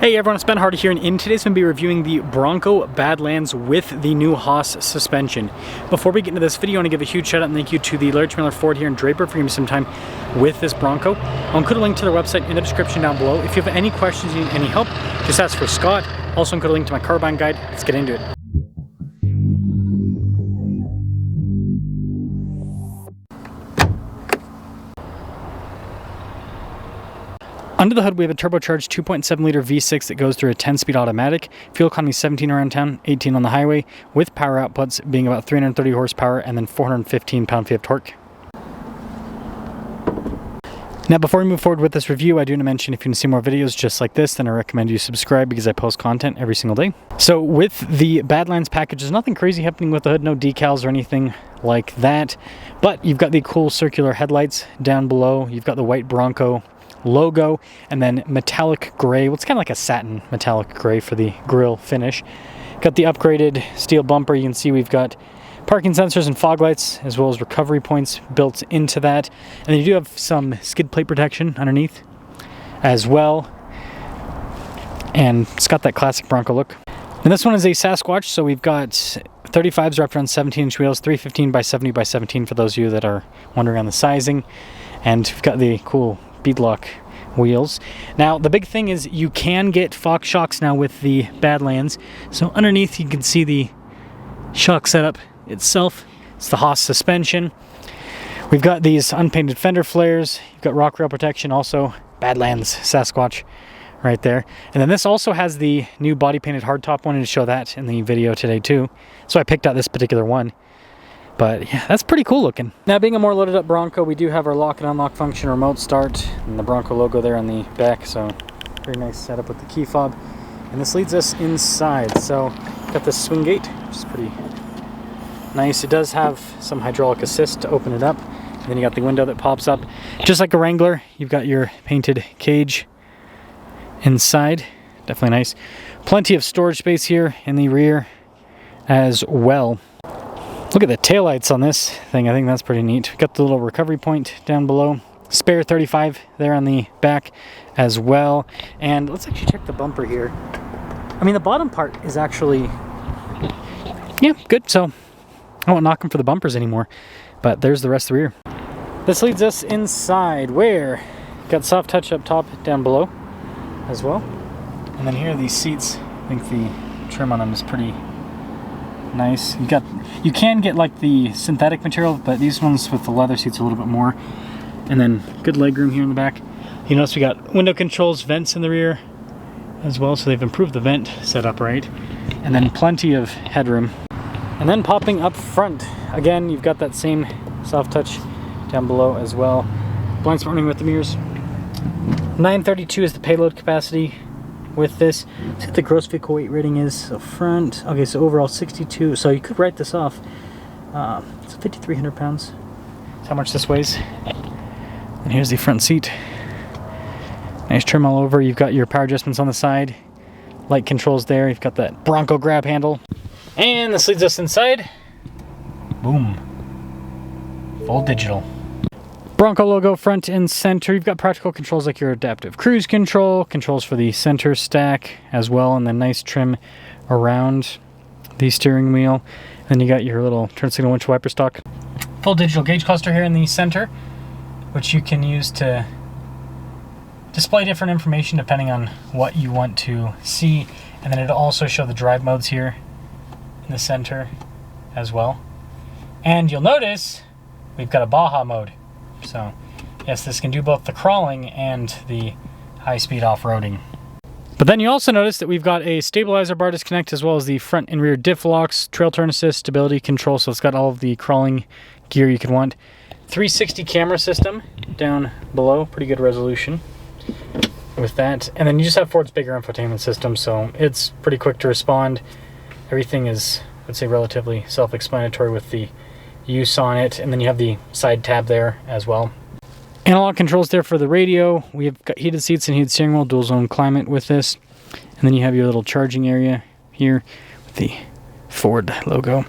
Hey everyone, it's Ben Hardy here, and in today's I'm going to be reviewing the Bronco Badlands with the new HOSS suspension. Before we get into this video, I want to give a huge shout out and thank you to the Larry Trailer Ford here in Draper for giving me some time with this Bronco. I'll include a link to their website in the description down below. If you have any questions, you need any help, just ask for Scott. Also include a link to my car buying guide. Let's get into it. Under the hood, we have a turbocharged 2.7 liter V6 that goes through a 10-speed automatic. Fuel economy 17 around town, 18 on the highway, with power outputs being about 330 horsepower and then 415 pound-feet of torque. Now, before we move forward with this review, I do want to mention if you want to see more videos just like this, then I recommend you subscribe because I post content every single day. So with the Badlands package, there's nothing crazy happening with the hood, no decals or anything like that. But you've got the cool circular headlights down below. You've got the white Bronco logo, and then metallic gray, what's kind of like a satin metallic gray for the grille finish. Got the upgraded steel bumper. You can see we've got parking sensors and fog lights, as well as recovery points built into that. And then you do have some skid plate protection underneath as well. And it's got that classic Bronco look. And this one is a Sasquatch, so we've got 35s wrapped around 17-inch wheels, 315 by 70 by 17 for those of you that are wondering on the sizing. And we've got the cool beadlock wheels. Now the big thing is you can get Fox shocks now with the Badlands. So underneath you can see the shock setup itself. It's the HOSS suspension. We've got these unpainted fender flares. You've got rock rail protection, also Badlands Sasquatch right there. And then this also has the new body painted hardtop. Wanted to show that in the video today too, so I picked out this particular one. But yeah, that's pretty cool looking. Now, being a more loaded up Bronco, we do have our lock and unlock function, remote start, and the Bronco logo there on the back. So very nice setup with the key fob. And this leads us inside. So got this swing gate, which is pretty nice. It does have some hydraulic assist to open it up. And then you got the window that pops up. Just like a Wrangler, you've got your painted cage inside. Definitely nice. Plenty of storage space here in the rear as well. Look at the taillights on this thing. I think that's pretty neat. Got the little recovery point down below. Spare 35 there on the back as well. And let's actually check the bumper here. I mean, the bottom part is actually, yeah, good. So I won't knock them for the bumpers anymore. But there's the rest of the rear. This leads us inside where got soft touch up top, down below as well. And then here are these seats. I think the trim on them is pretty nice. You can get like the synthetic material, but these ones with the leather seats a little bit more. And then good leg room here in the back. You notice we got window controls, vents in the rear as well, so they've improved the vent setup, right? And then plenty of headroom. And then popping up front, again, you've got that same soft touch down below as well. Blind spot warning with the mirrors. 932 is the payload capacity with this. Let's see what the gross vehicle weight rating is. So front, okay, so overall 62. So you could write this off. It's 5,300 pounds. That's how much this weighs. And here's the front seat. Nice trim all over. You've got your power adjustments on the side. Light controls there. You've got that Bronco grab handle. And this leads us inside. Boom. Full digital. Bronco logo front and center. You've got practical controls like your adaptive cruise control, controls for the center stack as well, and then nice trim around the steering wheel. And then you got your little turn signal windshield wiper stock. Full digital gauge cluster here in the center, which you can use to display different information depending on what you want to see. And then it'll also show the drive modes here in the center as well. And you'll notice we've got a Baja mode. So, yes, this can do both the crawling and the high-speed off-roading. But then you also notice that we've got a stabilizer bar disconnect as well as the front and rear diff locks, trail turn assist, stability control, so it's got all of the crawling gear you could want. 360 camera system down below, pretty good resolution with that. And then you just have Ford's bigger infotainment system, so it's pretty quick to respond. Everything is, I'd say, relatively self-explanatory with the use on it. And then you have the side tab there as well. Analog controls there for the radio. We have got heated seats and heated steering wheel, dual zone climate with this. And then you have your little charging area here with the Ford logo.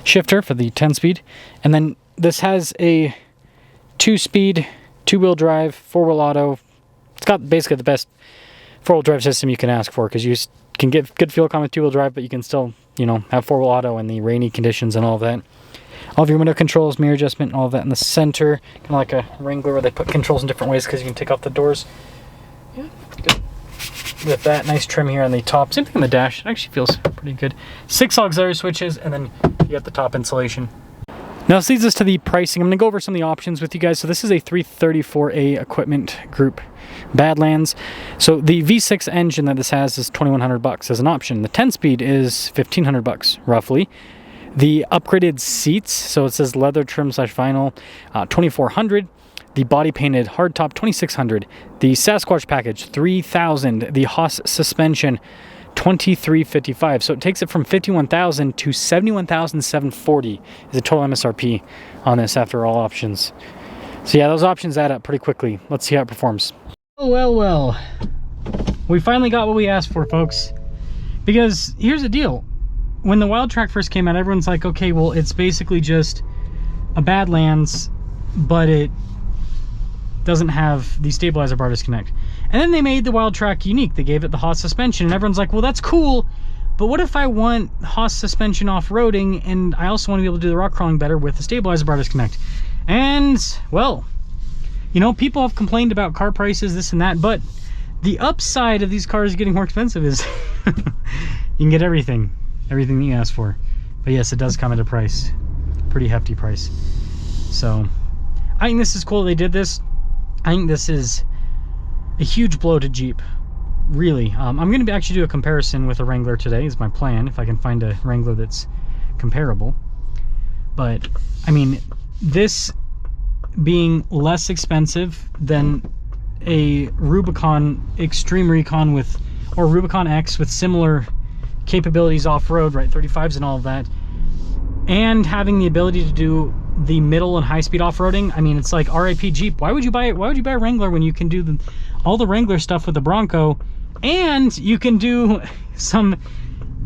Shifter for the 10-speed. And then this has a 2-speed, 2-wheel drive, 4-wheel auto. It's got basically the best four-wheel drive system you can ask for, because you can get good fuel economy with two-wheel drive, but you can still, you know, have four-wheel auto in the rainy conditions and all of that. All of your window controls, mirror adjustment, all of that in the center. Kind of like a Wrangler where they put controls in different ways because you can take off the doors. Yeah, good. With that nice trim here on the top. Same thing on the dash. It actually feels pretty good. 6 auxiliary switches, and then you got the top insulation. Now this leads us to the pricing. I'm going to go over some of the options with you guys. So this is a 334A equipment group Badlands. So the V6 engine that this has is $2,100 as an option. The 10-speed is $1,500 roughly. The upgraded seats, so it says leather trim / vinyl, $2,400. The body painted hardtop, $2,600. The Sasquatch package, $3,000. The HOSS suspension, $2,355. So it takes it from $51,000 to $71,740 is the total MSRP on this after all options. So yeah, those options add up pretty quickly. Let's see how it performs. Oh, well. We finally got what we asked for, folks. Because here's the deal. When the Wildtrak first came out, everyone's like, okay, well, it's basically just a Badlands, but it doesn't have the stabilizer bar disconnect. And then they made the Wildtrak unique. They gave it the HOSS suspension, and everyone's like, well, that's cool, but what if I want HOSS suspension off-roading, and I also want to be able to do the rock crawling better with the stabilizer bar disconnect? And, well, you know, people have complained about car prices, this and that, but the upside of these cars getting more expensive is you can get everything that you ask for. But yes, it does come at a price, pretty hefty price. So I think this is cool they did this. I think this is a huge blow to Jeep, really. I'm going to actually do a comparison with a Wrangler today is my plan, if I can find a Wrangler that's comparable. But I mean, this being less expensive than a Rubicon Extreme Recon with, or Rubicon X with similar capabilities off-road, right, 35s and all of that, and having the ability to do the middle and high-speed off-roading. I mean, it's like RIP Jeep. Why would you buy a Wrangler when you can do all the Wrangler stuff with the Bronco, and you can do some,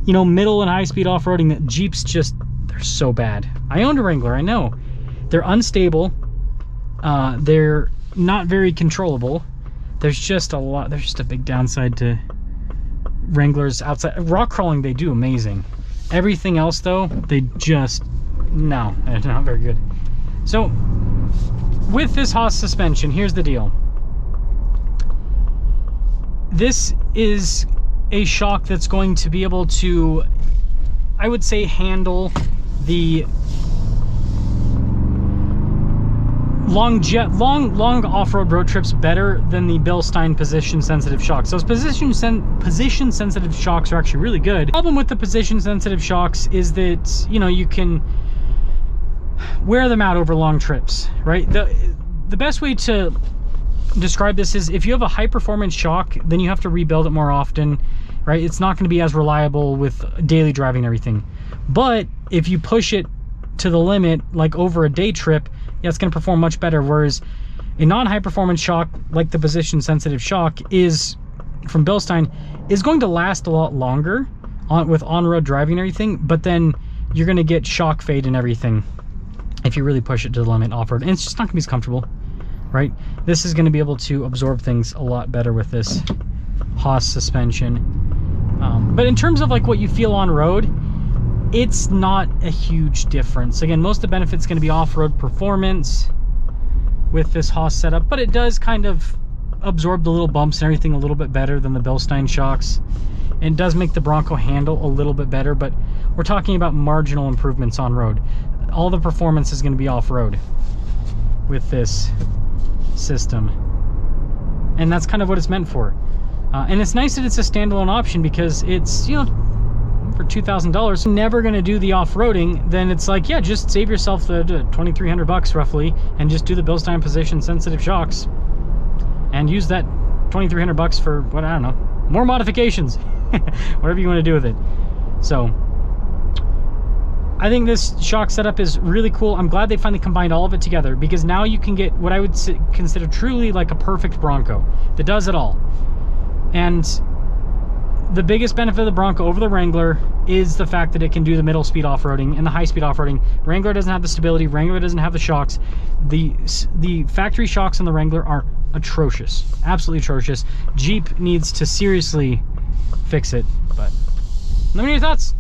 you know, middle and high-speed off-roading that Jeeps just, they're so bad. I owned a Wrangler, I know. They're unstable. They're not very controllable. There's just a big downside to Wranglers outside. Rock crawling, they do amazing. Everything else, though, they just, no, they're not very good. So, with this HOSS suspension, here's the deal. This is a shock that's going to be able to, I would say, handle the long off-road road trips better than the Bilstein position-sensitive shocks. Those position-sensitive shocks are actually really good. The problem with the position-sensitive shocks is that, you know, you can wear them out over long trips, right? The best way to describe this is if you have a high-performance shock, then you have to rebuild it more often, right? It's not going to be as reliable with daily driving and everything. But if you push it to the limit, like over a day trip, yeah, it's going to perform much better. Whereas a non-high performance shock, like the position sensitive shock is from Bilstein, is going to last a lot longer with on-road driving and everything, but then you're going to get shock fade and everything if you really push it to the limit off-road, and it's just not going to be as comfortable, right? This is going to be able to absorb things a lot better with this HOSS suspension. But in terms of like what you feel on road, it's not a huge difference. Again, most of the benefits going to be off-road performance with this HOSS setup, but it does kind of absorb the little bumps and everything a little bit better than the Bilstein shocks. And it does make the Bronco handle a little bit better, but we're talking about marginal improvements on road. All the performance is going to be off-road with this system. And that's kind of what it's meant for. And it's nice that it's a standalone option because it's, you know, for $2,000, never going to do the off-roading, then it's like, yeah, just save yourself the $2,300 roughly and just do the Bilstein position sensitive shocks and use that $2,300 for what, I don't know, more modifications, whatever you want to do with it. So I think this shock setup is really cool. I'm glad they finally combined all of it together, because now you can get what I would consider truly like a perfect Bronco that does it all. And the biggest benefit of the Bronco over the Wrangler is the fact that it can do the middle speed off-roading and the high speed off-roading. Wrangler doesn't have the stability. Wrangler doesn't have the shocks. The factory shocks on the Wrangler are atrocious. Absolutely atrocious. Jeep needs to seriously fix it, but let me know your thoughts.